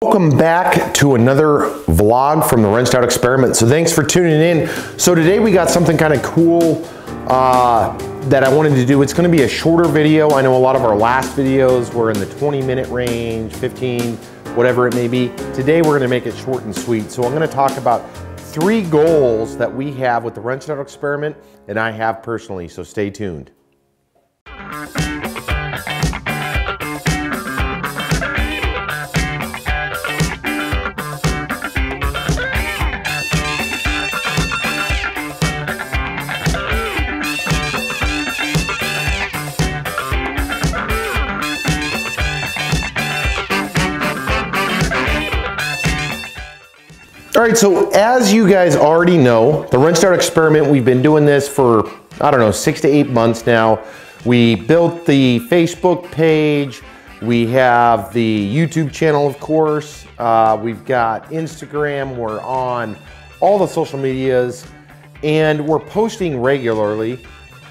Welcome back to another vlog from the Wrenched Out Experiment. So thanks for tuning in. So today we got something kind of cool that I wanted to do. It's going to be a shorter video. I know a lot of our last videos were in the 20-minute range, 15, whatever it may be. Today we're going to make it short and sweet. So I'm going to talk about 3 goals that we have with the Wrenched Out Experiment and I have personally. So stay tuned. All right, so as you guys already know, the Wrenched Out Experiment, we've been doing this for, I don't know, 6 to 8 months now. We built the Facebook page. We have the YouTube channel, of course. We've got Instagram. We're on all the social medias, and we're posting regularly.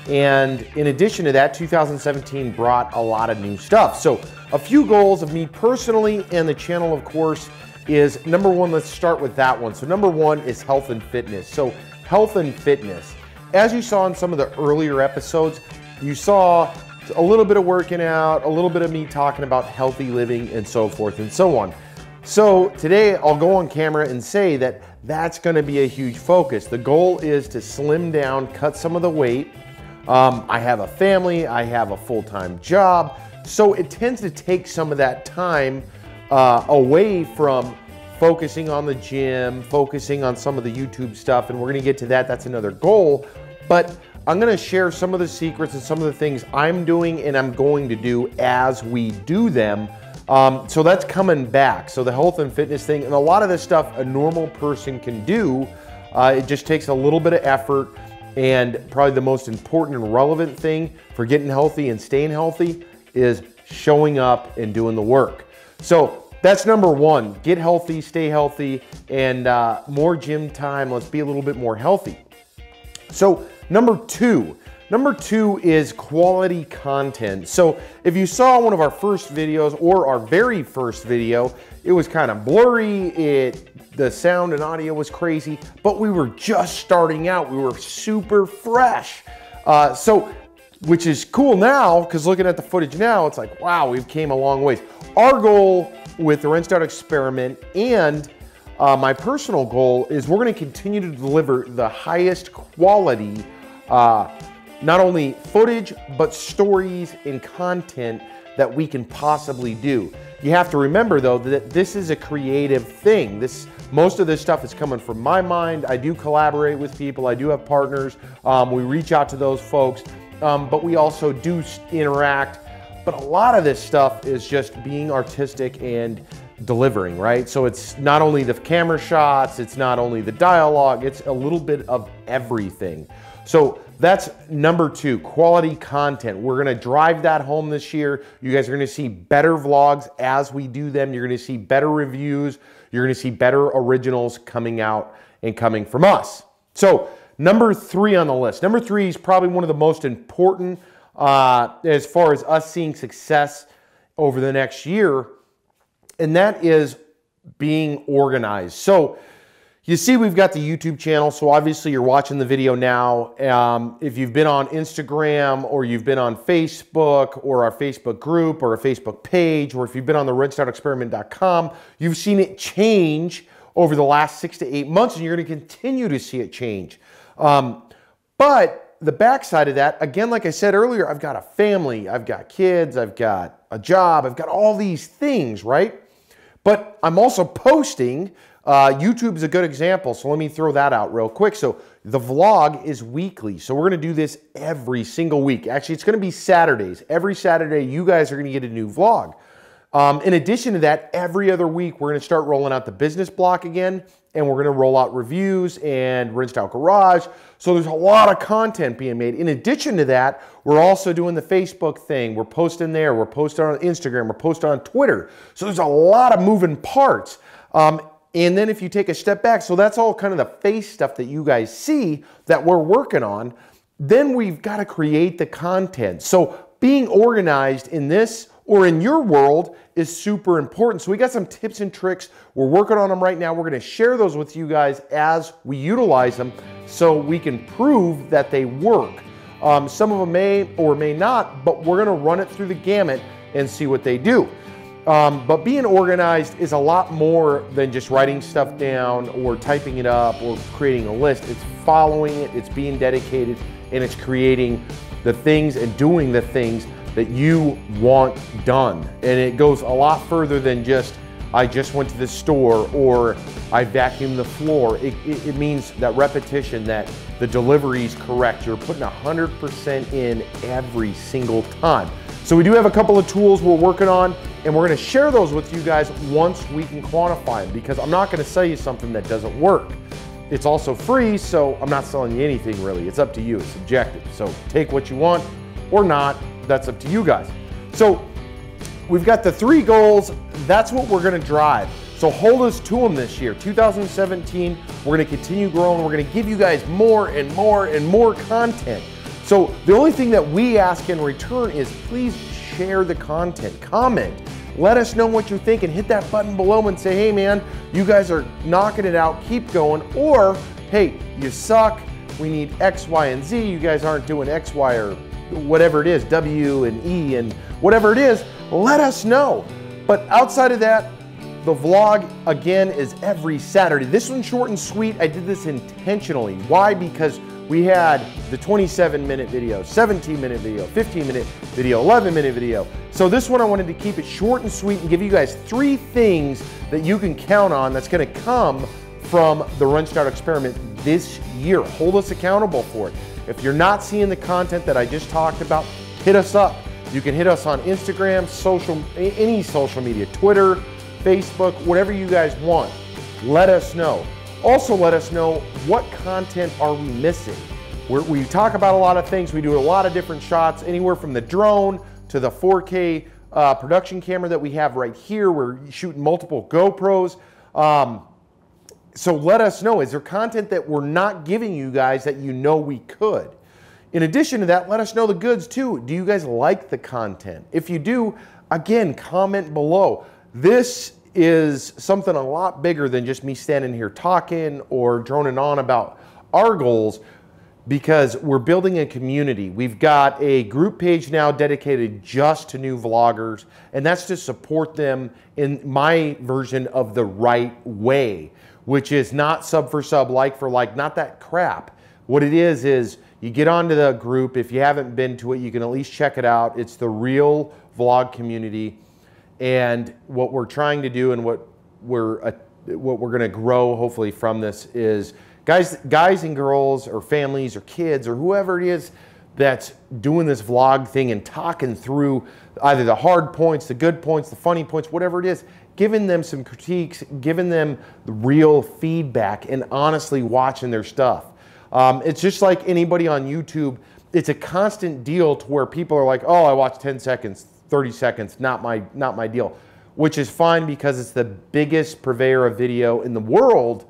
And in addition to that, 2017 brought a lot of new stuff. So a few goals of me personally and the channel, of course, is number 1, let's start with that one. So number 1 is health and fitness. So health and fitness. As you saw in some of the earlier episodes, you saw a little bit of working out, a little bit of me talking about healthy living and so forth and so on. So today I'll go on camera and say that that's gonna be a huge focus. The goal is to slim down, cut some of the weight. I have a family, I have a full-time job, so it tends to take some of that time away from focusing on the gym, focusing on some of the YouTube stuff, and we're gonna get to that. That's another goal. But I'm gonna share some of the secrets and some of the things I'm doing and I'm going to do as we do them. So that's coming back. So the health and fitness thing, and a lot of this stuff a normal person can do. It just takes a little bit of effort, and probably the most important and relevant thing for getting healthy and staying healthy is showing up and doing the work. So that's number 1, get healthy, stay healthy, and more gym time. Let's be a little bit more healthy. So number 2 is quality content. So if you saw one of our first videos or our very first video, it was kind of blurry. The sound and audio was crazy, but we were just starting out. We were super fresh. Which is cool now, because looking at the footage now, it's like, wow, we've came a long ways. Our goal with the Wrenched Out Experiment and my personal goal is we're going to continue to deliver the highest quality, not only footage, but stories and content that we can possibly do. You have to remember, though, that this is a creative thing. Most of this stuff is coming from my mind. I do collaborate with people. I do have partners. We reach out to those folks, but we also do interact. But a lot of this stuff is just being artistic and delivering, right? So it's not only the camera shots, it's not only the dialogue, it's a little bit of everything. So that's number 2, quality content. We're gonna drive that home this year. You guys are gonna see better vlogs as we do them. You're gonna see better reviews. You're gonna see better originals coming out and coming from us. So number 3 on the list. Number 3 is probably one of the most important as far as us seeing success over the next year, and that is being organized. So you see we've got the YouTube channel, so obviously you're watching the video now. If you've been on Instagram or you've been on Facebook or our Facebook group or a Facebook page, or if you've been on the wrenchedoutexperiment.com, you've seen it change over the last 6 to 8 months, and you're going to continue to see it change. But the backside of that, again, like I said earlier, I've got a family, I've got kids, I've got a job, I've got all these things, right? But I'm also posting. YouTube is a good example, so let me throw that out real quick. So the vlog is weekly, so we're gonna do this every single week. Actually, it's gonna be Saturdays. Every Saturday, you guys are gonna get a new vlog. In addition to that, every other week, we're gonna start rolling out the business block again, and we're gonna roll out reviews and Wrenched Out Garage. So there's a lot of content being made. In addition to that, we're also doing the Facebook thing. We're posting there, we're posting on Instagram, we're posting on Twitter. So there's a lot of moving parts. And then if you take a step back, so that's all kind of the face stuff that you guys see that we're working on. Then we've got to create the content. So being organized in this or in your world is super important. So we got some tips and tricks. We're working on them right now. We're going to share those with you guys as we utilize them so we can prove that they work. Some of them may or may not, but we're going to run it through the gamut and see what they do. But being organized is a lot more than just writing stuff down or typing it up or creating a list. It's following it, it's being dedicated, and it's creating the things and doing the things that you want done. And it goes a lot further than just, I just went to the store or I vacuumed the floor. It means that repetition, that the delivery is correct. You're putting 100% in every single time. So we do have a couple of tools we're working on, and we're gonna share those with you guys once we can quantify them, because I'm not gonna sell you something that doesn't work. It's also free, so I'm not selling you anything really. It's up to you, it's subjective. So take what you want or not, that's up to you guys. So we've got the 3 goals, that's what we're gonna drive. So hold us to them this year. 2017, we're gonna continue growing. We're gonna give you guys more and more and more content. So the only thing that we ask in return is please share the content, comment, let us know what you're thinking, hit that button below and say, hey man, you guys are knocking it out, keep going, or hey, you suck, we need X, Y, and Z, you guys aren't doing X, Y, or whatever it is, W and E and whatever it is, let us know. But outside of that, the vlog, again, is every Saturday. This one's short and sweet. I did this intentionally. Why? Because we had the 27-minute video, 17-minute video, 15-minute video, 11-minute video. So this one I wanted to keep it short and sweet and give you guys 3 things that you can count on that's gonna come from the Wrench Start Experiment this year. Hold us accountable for it. If you're not seeing the content that I just talked about, hit us up. You can hit us on Instagram, any social media, Twitter, Facebook, whatever you guys want. Let us know. Also let us know what content are we missing. We talk about a lot of things. We do a lot of different shots, anywhere from the drone to the 4K production camera that we have right here. We're shooting multiple GoPros. So let us know, is there content that we're not giving you guys that you know we could? In addition to that, let us know the goods too. Do you guys like the content? If you do, again, comment below. This is something a lot bigger than just me standing here talking or droning on about our goals, because we're building a community. We've got a group page now dedicated just to new vloggers, and that's to support them in my version of the right way, which is not sub for sub, like for like, not that crap. What it is you get onto the group. If you haven't been to it, you can at least check it out. It's the real vlog community. And what we're trying to do and what we're going to grow hopefully from this is guys and girls or families or kids or whoever it is that's doing this vlog thing and talking through either the hard points, the good points, the funny points, whatever it is, giving them some critiques, giving them the real feedback and honestly watching their stuff. It's just like anybody on YouTube. It's a constant deal to where people are like, oh, I watched 10 seconds. 30 seconds, not my deal, which is fine because it's the biggest purveyor of video in the world,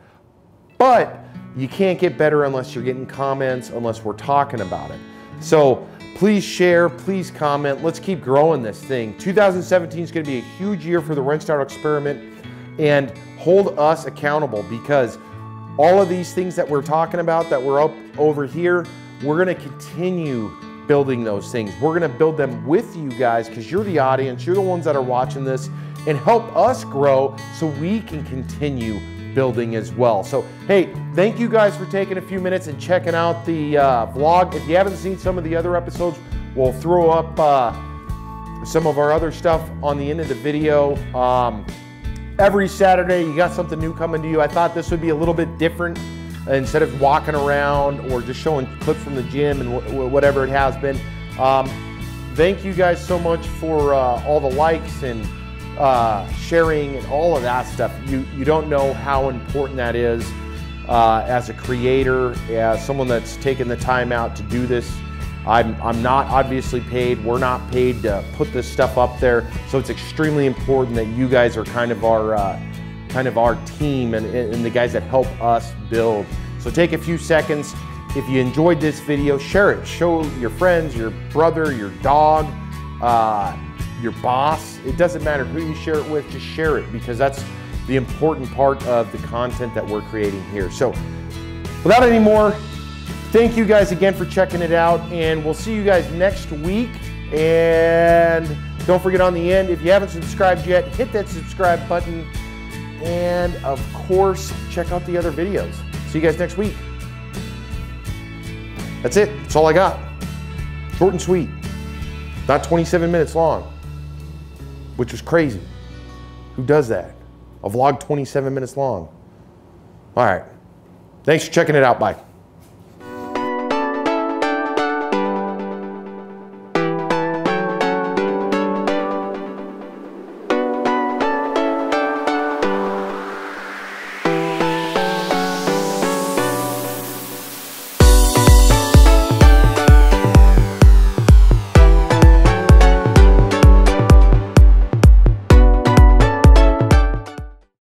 but you can't get better unless you're getting comments, unless we're talking about it. So please share, please comment, let's keep growing this thing. 2017 is gonna be a huge year for the Wrench Start Experiment, and hold us accountable, because all of these things that we're talking about that we're up over here, we're gonna continue building those things. We're gonna build them with you guys because you're the audience, you're the ones that are watching this, and help us grow so we can continue building as well. So, hey, thank you guys for taking a few minutes and checking out the vlog. If you haven't seen some of the other episodes, we'll throw up some of our other stuff on the end of the video. Every Saturday, you got something new coming to you. I thought this would be a little bit different. Instead of walking around or just showing clips from the gym and whatever it has been. Thank you guys so much for all the likes and sharing and all of that stuff. You don't know how important that is as a creator, as someone that's taken the time out to do this. I'm not obviously paid. We're not paid to put this stuff up there. So it's extremely important that you guys are kind of our team and the guys that help us build. So take a few seconds. If you enjoyed this video, share it. Show your friends, your brother, your dog, your boss. It doesn't matter who you share it with, just share it, because that's the important part of the content that we're creating here. So without any more, thank you guys again for checking it out, and we'll see you guys next week. And don't forget on the end, if you haven't subscribed yet, hit that subscribe button. And of course, check out the other videos. See you guys next week. That's it. That's all I got. Short and sweet. Not 27 minutes long, which was crazy. Who does that? A vlog 27 minutes long. All right. Thanks for checking it out. Bye.